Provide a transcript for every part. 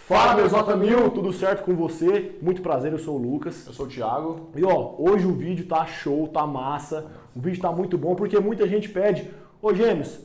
Fala, meus Nota 1000, tudo certo com você? Muito prazer, eu sou o Lucas. Eu sou o Thiago. E ó, hoje o vídeo tá show, tá massa, o vídeo tá muito bom, porque muita gente pede, ô Gêmeos,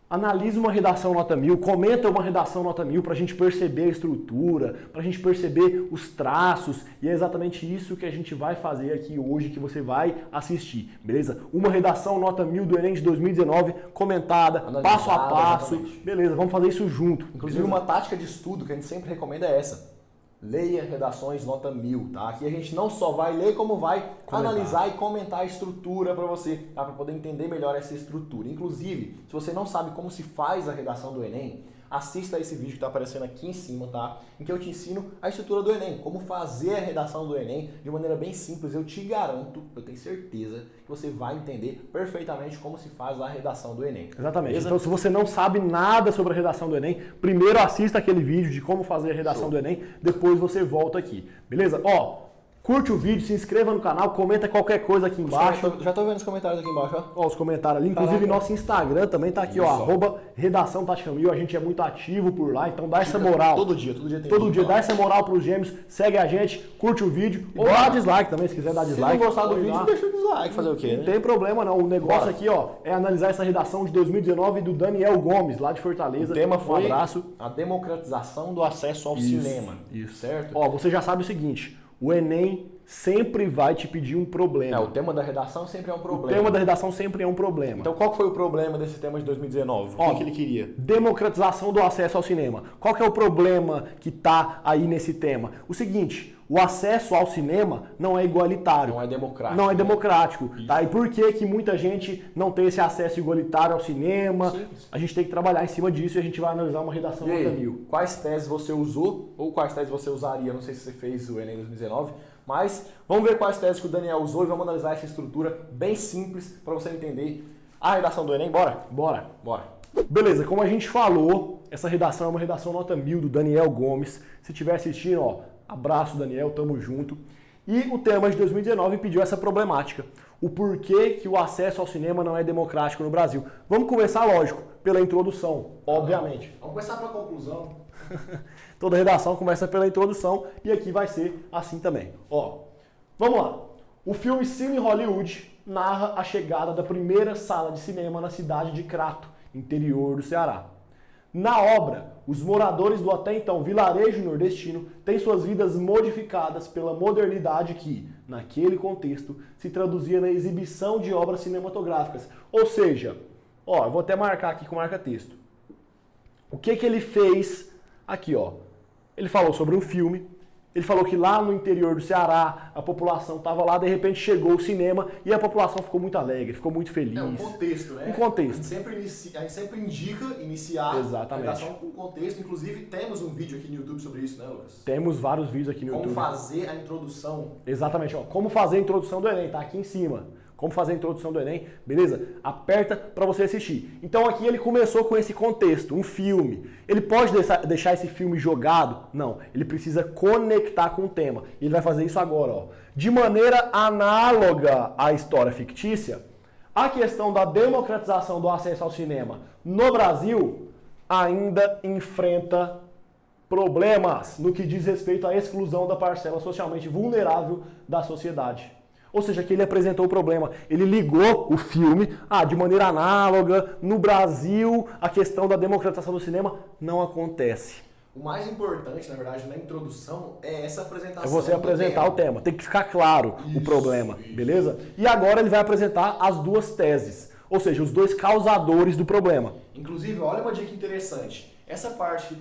analisa uma redação Nota 1000, comenta uma redação Nota 1000 pra gente perceber a estrutura, pra gente perceber os traços, e é exatamente isso que a gente vai fazer aqui hoje, que você vai assistir, beleza? Uma redação Nota 1000 do Enem de 2019, comentada, passo a passo, exatamente. Beleza, vamos fazer isso junto. Inclusive beleza? Uma tática de estudo que a gente sempre recomenda é essa. Leia redações Nota 1000, tá? Aqui a gente não só vai ler, como vai analisar e comentar a estrutura para você, tá? Para poder entender melhor essa estrutura. Inclusive, se você não sabe como se faz a redação do Enem, assista esse vídeo que está aparecendo aqui em cima, tá? Em que eu te ensino a estrutura do Enem, como fazer a redação do Enem de maneira bem simples. Eu te garanto, eu tenho certeza que você vai entender perfeitamente como se faz a redação do Enem. Exatamente. Beleza? Então, se você não sabe nada sobre a redação do Enem, primeiro assista aquele vídeo de como fazer a redação do Enem, depois você volta aqui. Beleza? Ó, curte o vídeo, se inscreva no canal, comenta qualquer coisa aqui embaixo. Já tô vendo os comentários aqui embaixo, ó. Ó, os comentários ali. Inclusive, nosso Instagram também tá aqui, ó, @redação Tática 1000. A gente é muito ativo por lá, então dá essa moral. Todo dia tem Todo dia, dá essa moral pros Gêmeos, segue a gente, curte o vídeo. Ou dá dislike também, se quiser dar dislike. Se não gostar do vídeo, deixa o dislike, fazer o quê? Não tem problema não. O negócio aqui, ó, é analisar essa redação de 2019 do Daniel Gomes, lá de Fortaleza. O tema foi um abraço. A democratização do acesso ao cinema. Isso. Certo? Ó, você já sabe o seguinte, o Enem sempre vai te pedir um problema. O tema da redação sempre é um problema. O tema da redação sempre é um problema. Então qual foi o problema desse tema de 2019? Ó, o que ele queria? Democratização do acesso ao cinema. Qual que é o problema que tá aí nesse tema? O seguinte, o acesso ao cinema não é igualitário. Não é democrático. Não é democrático. Tá? E por que muita gente não tem esse acesso igualitário ao cinema? Simples. A gente tem que trabalhar em cima disso e a gente vai analisar uma redação Nota 1000. Quais teses você usou ou quais teses você usaria? Não sei se você fez o Enem 2019, mas vamos ver quais teses que o Daniel usou e vamos analisar essa estrutura bem simples para você entender a redação do Enem. Bora? Bora. Bora. Beleza, como a gente falou, essa redação é uma redação Nota 1000 do Daniel Gomes. Se estiver assistindo, ó, abraço Daniel, tamo junto. E o tema de 2019 pediu essa problemática. O porquê que o acesso ao cinema não é democrático no Brasil. Vamos começar, lógico, pela introdução, obviamente. Vamos começar pela conclusão. Toda redação começa pela introdução e aqui vai ser assim também. Ó, vamos lá. O filme Cine Hollywood narra a chegada da primeira sala de cinema na cidade de Crato, interior do Ceará. Na obra, os moradores do até então vilarejo nordestino têm suas vidas modificadas pela modernidade que, naquele contexto, se traduzia na exibição de obras cinematográficas. Ou seja, ó, eu vou até marcar aqui com marca-texto. O que ele fez aqui, ó? Ele falou sobre um filme, ele falou que lá no interior do Ceará a população estava lá, de repente chegou o cinema e a população ficou muito alegre, ficou muito feliz. É um contexto, né? Um contexto. A gente sempre indica iniciar Exatamente. a redação com contexto. Inclusive, temos um vídeo aqui no YouTube sobre isso, né, Lucas? Temos vários vídeos aqui no YouTube. Como fazer a introdução. Exatamente, ó. Como fazer a introdução do Enem, tá aqui em cima. Como fazer a introdução do Enem, beleza? Aperta para você assistir. Então aqui ele começou com esse contexto, um filme. Ele pode deixar esse filme jogado? Não, ele precisa conectar com o tema. E ele vai fazer isso agora, ó. De maneira análoga à história fictícia, a questão da democratização do acesso ao cinema no Brasil ainda enfrenta problemas no que diz respeito à exclusão da parcela socialmente vulnerável da sociedade. Ou seja, que ele apresentou o problema. Ele ligou o filme, de maneira análoga, no Brasil, a questão da democratização do cinema não acontece. O mais importante, na verdade, na introdução, é essa apresentação. É você apresentar o tema. Tem que ficar claro o problema, beleza? E agora ele vai apresentar as duas teses, ou seja, os dois causadores do problema. Inclusive, olha uma dica interessante. Essa parte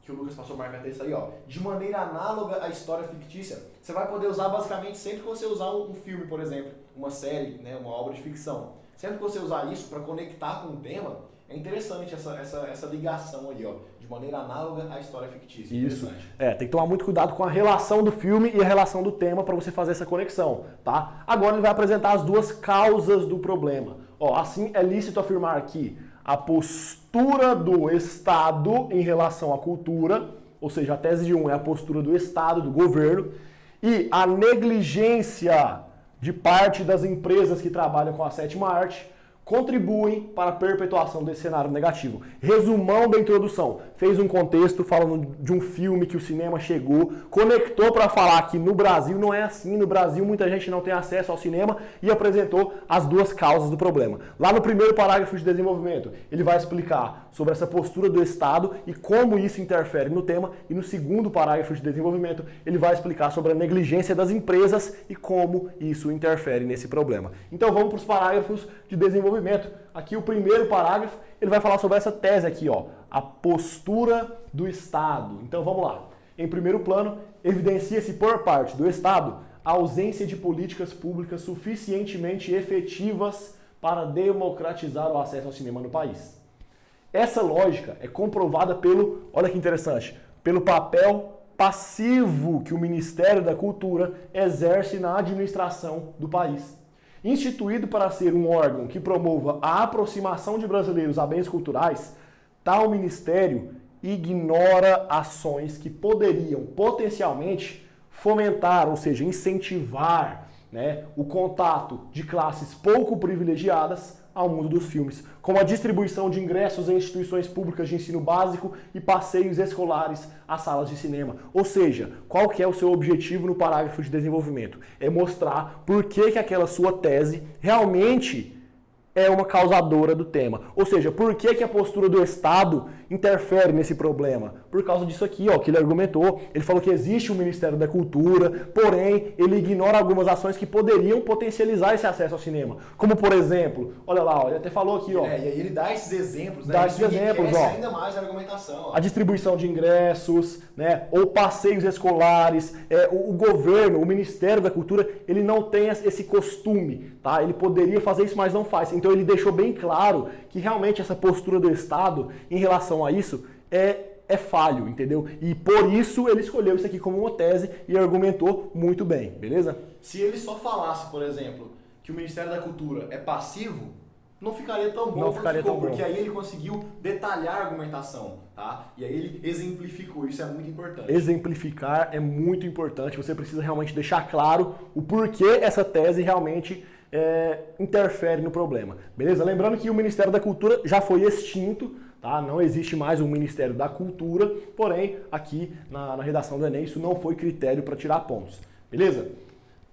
que o Lucas passou marca-texto aí, ó, de maneira análoga à história fictícia, você vai poder usar basicamente sempre que você usar um filme, por exemplo, uma série, né, uma obra de ficção. Sempre que você usar isso para conectar com o tema, é interessante essa ligação aí, ó, de maneira análoga à história fictícia. Isso. Tem que tomar muito cuidado com a relação do filme e a relação do tema para você fazer essa conexão, tá? Agora ele vai apresentar as duas causas do problema. Ó, assim é lícito afirmar que a postura do Estado em relação à cultura, ou seja, a tese de um é a postura do Estado, do governo, e a negligência de parte das empresas que trabalham com a sétima arte contribuem para a perpetuação desse cenário negativo. Resumão da introdução. Fez um contexto falando de um filme que o cinema chegou, conectou para falar que no Brasil não é assim, no Brasil muita gente não tem acesso ao cinema e apresentou as duas causas do problema. Lá no primeiro parágrafo de desenvolvimento, ele vai explicar sobre essa postura do Estado e como isso interfere no tema, e no segundo parágrafo de desenvolvimento, ele vai explicar sobre a negligência das empresas e como isso interfere nesse problema. Então vamos para os parágrafos de desenvolvimento. Aqui o primeiro parágrafo, ele vai falar sobre essa tese aqui, ó, a postura do Estado. Então vamos lá. Em primeiro plano, evidencia-se por parte do Estado a ausência de políticas públicas suficientemente efetivas para democratizar o acesso ao cinema no país. Essa lógica é comprovada pelo, olha que interessante, pelo papel passivo que o Ministério da Cultura exerce na administração do país. Instituído para ser um órgão que promova a aproximação de brasileiros a bens culturais, tal ministério ignora ações que poderiam potencialmente fomentar, ou seja, incentivar, né, o contato de classes pouco privilegiadas ao mundo dos filmes, como a distribuição de ingressos em instituições públicas de ensino básico e passeios escolares às salas de cinema. Ou seja, qual que é o seu objetivo no parágrafo de desenvolvimento? É mostrar por que aquela sua tese realmente é uma causadora do tema. Ou seja, por que a postura do Estado interfere nesse problema? Por causa disso aqui, ó, que ele argumentou. Ele falou que existe um Ministério da Cultura, porém, ele ignora algumas ações que poderiam potencializar esse acesso ao cinema. Como, por exemplo, olha lá, ó, ele até falou aqui, ó. E aí ele dá esses exemplos, né? Dá esses exemplos, ó. Ainda mais a argumentação. Ó. A distribuição de ingressos, né? Ou passeios escolares. O governo, o Ministério da Cultura, ele não tem esse costume, tá? Ele poderia fazer isso, mas não faz. Então ele deixou bem claro que realmente essa postura do Estado em relação a isso é falho, entendeu? E por isso ele escolheu isso aqui como uma tese e argumentou muito bem, beleza? Se ele só falasse, por exemplo, que o Ministério da Cultura é passivo, não ficaria tão bom, porque aí ele conseguiu detalhar a argumentação, tá? E aí ele exemplificou, isso é muito importante. Exemplificar é muito importante, você precisa realmente deixar claro o porquê essa tese realmente interfere no problema, beleza? Lembrando que o Ministério da Cultura já foi extinto, tá? Não existe mais um Ministério da Cultura, porém, aqui na redação do Enem, isso não foi critério para tirar pontos, beleza?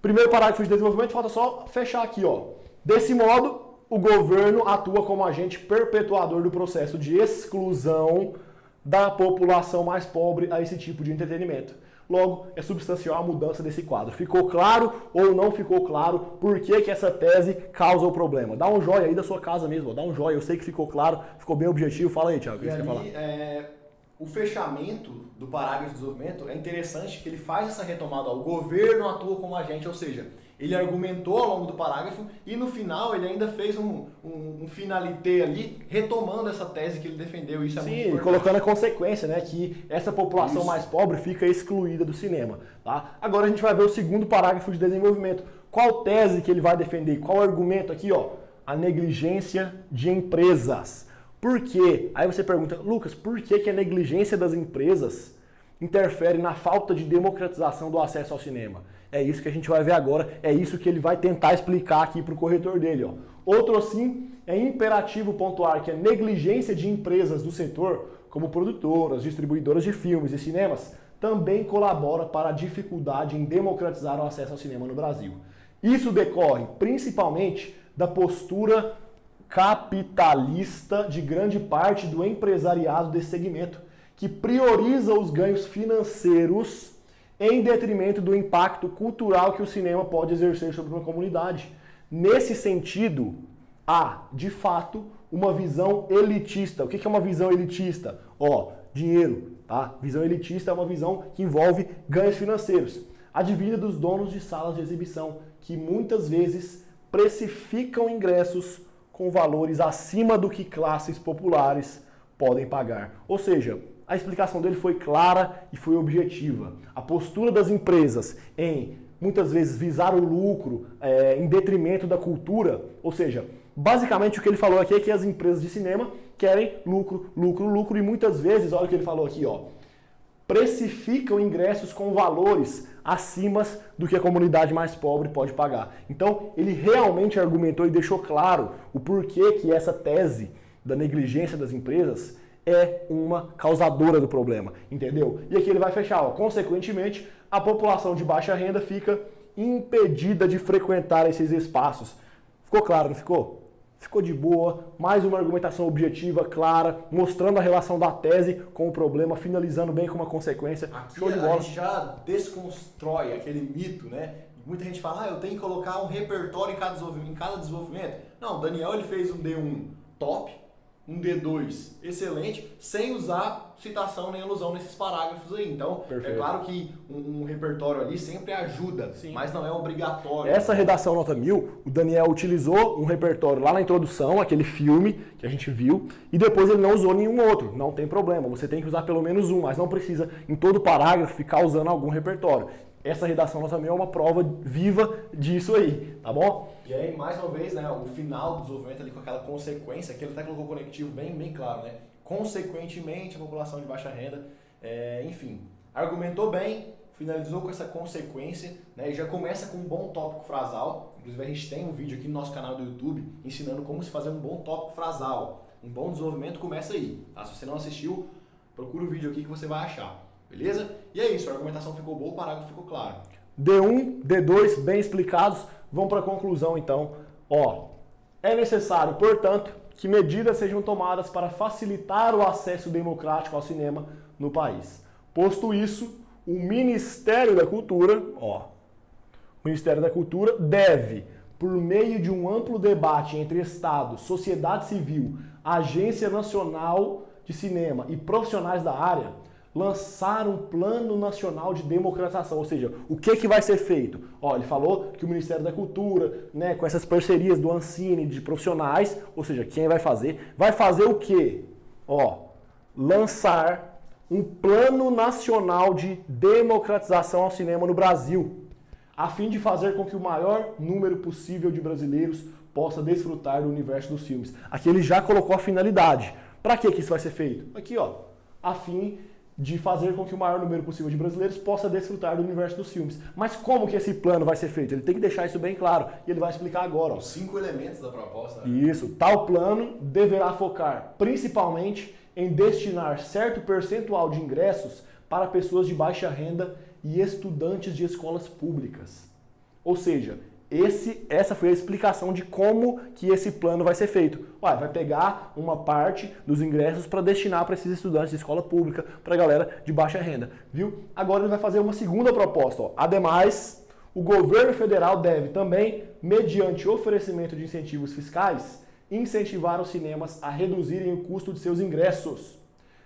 Primeiro parágrafo de desenvolvimento, falta só fechar aqui, ó. Desse modo, o governo atua como agente perpetuador do processo de exclusão da população mais pobre a esse tipo de entretenimento. Logo, é substancial a mudança desse quadro. Ficou claro ou não ficou claro por que essa tese causa o problema? Dá um joinha aí da sua casa mesmo, dá um joinha. Eu sei que ficou claro, ficou bem objetivo. Fala aí, Thiago, o que você quer falar? O fechamento do parágrafo de desenvolvimento é interessante que ele faz essa retomada. O governo atua como agente, ou seja, ele argumentou ao longo do parágrafo e no final ele ainda fez um finalité ali, retomando essa tese que ele defendeu. Isso é muito importante. Sim, colocando a consequência, né, que essa população mais pobre fica excluída do cinema. Tá? Agora a gente vai ver o segundo parágrafo de desenvolvimento. Qual tese que ele vai defender? Qual argumento aqui? Ó? A negligência de empresas. Por quê? Aí você pergunta, Lucas, por que a negligência das empresas interfere na falta de democratização do acesso ao cinema? É isso que a gente vai ver agora, é isso que ele vai tentar explicar aqui para o corretor dele. Ó. Outro assim, é imperativo pontuar que a negligência de empresas do setor, como produtoras, distribuidoras de filmes e cinemas, também colabora para a dificuldade em democratizar o acesso ao cinema no Brasil. Isso decorre principalmente da postura capitalista de grande parte do empresariado desse segmento, que prioriza os ganhos financeiros em detrimento do impacto cultural que o cinema pode exercer sobre uma comunidade. Nesse sentido, há, de fato, uma visão elitista. O que é uma visão elitista? Ó, dinheiro, tá? Visão elitista é uma visão que envolve ganhos financeiros. Advinda dos donos de salas de exibição, que muitas vezes precificam ingressos com valores acima do que classes populares podem pagar. Ou seja, a explicação dele foi clara e foi objetiva. A postura das empresas em, muitas vezes, visar o lucro em detrimento da cultura, ou seja, basicamente o que ele falou aqui é que as empresas de cinema querem lucro, lucro, lucro, e muitas vezes, olha o que ele falou aqui, ó, precificam ingressos com valores acima do que a comunidade mais pobre pode pagar. Então, ele realmente argumentou e deixou claro o porquê que essa tese da negligência das empresas é uma causadora do problema, entendeu? E aqui ele vai fechar, ó, consequentemente, a população de baixa renda fica impedida de frequentar esses espaços. Ficou claro, não ficou? Ficou de boa, mais uma argumentação objetiva, clara, mostrando a relação da tese com o problema, finalizando bem com uma consequência. Aqui Show de bola. A gente já desconstrói aquele mito, né? Muita gente fala, eu tenho que colocar um repertório em cada desenvolvimento. Não, o Daniel ele fez um D1 top, um D2 excelente, sem usar citação nem alusão nesses parágrafos aí. Então, perfeito. É claro que um repertório ali sempre ajuda, sim, mas não é obrigatório. Essa redação nota 1000, o Daniel utilizou um repertório lá na introdução, aquele filme que a gente viu, e depois ele não usou nenhum outro. Não tem problema, você tem que usar pelo menos um, mas não precisa em todo parágrafo ficar usando algum repertório. Essa redação nota 1000 é uma prova viva disso aí, tá bom? E aí, mais uma vez, né, o final do desenvolvimento ali com aquela consequência, que ele até colocou o conectivo bem claro, né? Consequentemente, a população de baixa renda, enfim, argumentou bem, finalizou com essa consequência, né? E já começa com um bom tópico frasal. Inclusive, a gente tem um vídeo aqui no nosso canal do YouTube ensinando como se fazer um bom tópico frasal. Um bom desenvolvimento começa aí, tá? Se você não assistiu, procura o vídeo aqui que você vai achar. Beleza? E é isso, a argumentação ficou boa, o parágrafo ficou claro. D1, D2, bem explicados. Vamos para a conclusão então. Ó, é necessário, portanto, que medidas sejam tomadas para facilitar o acesso democrático ao cinema no país. Posto isso, o Ministério da Cultura, ó, o Ministério da Cultura deve, por meio de um amplo debate entre Estado, sociedade civil, Agência Nacional de Cinema e profissionais da área, lançar um plano nacional de democratização, ou seja, o que vai ser feito? Ó, ele falou que o Ministério da Cultura, né, com essas parcerias do Ancine, de profissionais, ou seja, quem vai fazer o quê? Ó, lançar um plano nacional de democratização ao cinema no Brasil, a fim de fazer com que o maior número possível de brasileiros possa desfrutar do universo dos filmes. Aqui ele já colocou a finalidade. Para que isso vai ser feito? Aqui, ó, a fim de fazer com que o maior número possível de brasileiros possa desfrutar do universo dos filmes. Mas como que esse plano vai ser feito? Ele tem que deixar isso bem claro. E ele vai explicar agora. Ó. Os 5 elementos da proposta. Né? Isso. Tal plano deverá focar principalmente em destinar certo percentual de ingressos para pessoas de baixa renda e estudantes de escolas públicas. Ou seja, essa foi a explicação de como que esse plano vai ser feito. Vai pegar uma parte dos ingressos para destinar para esses estudantes de escola pública, para a galera de baixa renda, viu? Agora ele vai fazer uma segunda proposta. Ó. Ademais, o governo federal deve também, mediante oferecimento de incentivos fiscais, incentivar os cinemas a reduzirem o custo de seus ingressos.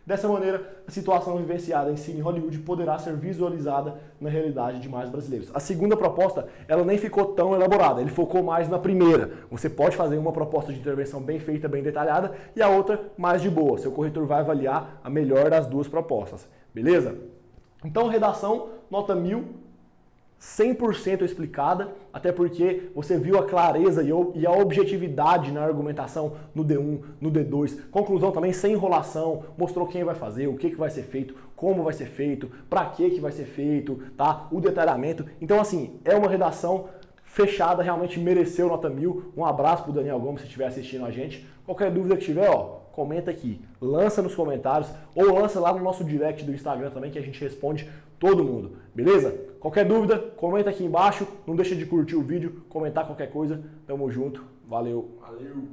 Dessa maneira, a situação vivenciada em Cine Hollywood poderá ser visualizada na realidade de mais brasileiros. A segunda proposta, ela nem ficou tão elaborada, ele focou mais na primeira. Você pode fazer uma proposta de intervenção bem feita, bem detalhada, e a outra mais de boa. Seu corretor vai avaliar a melhor das duas propostas, beleza? Então, redação, nota 1000, 100% explicada, até porque você viu a clareza e a objetividade na argumentação no D1, no D2. Conclusão também sem enrolação, mostrou quem vai fazer, o que vai ser feito, como vai ser feito, para que vai ser feito, tá? O detalhamento. Então, assim, é uma redação fechada, realmente mereceu nota 1000. Um abraço pro Daniel Gomes se estiver assistindo a gente. Qualquer dúvida que tiver, ó, comenta aqui, lança nos comentários ou lança lá no nosso direct do Instagram também que a gente responde todo mundo, beleza? Qualquer dúvida, comenta aqui embaixo, não deixa de curtir o vídeo, comentar qualquer coisa, tamo junto, valeu! Valeu!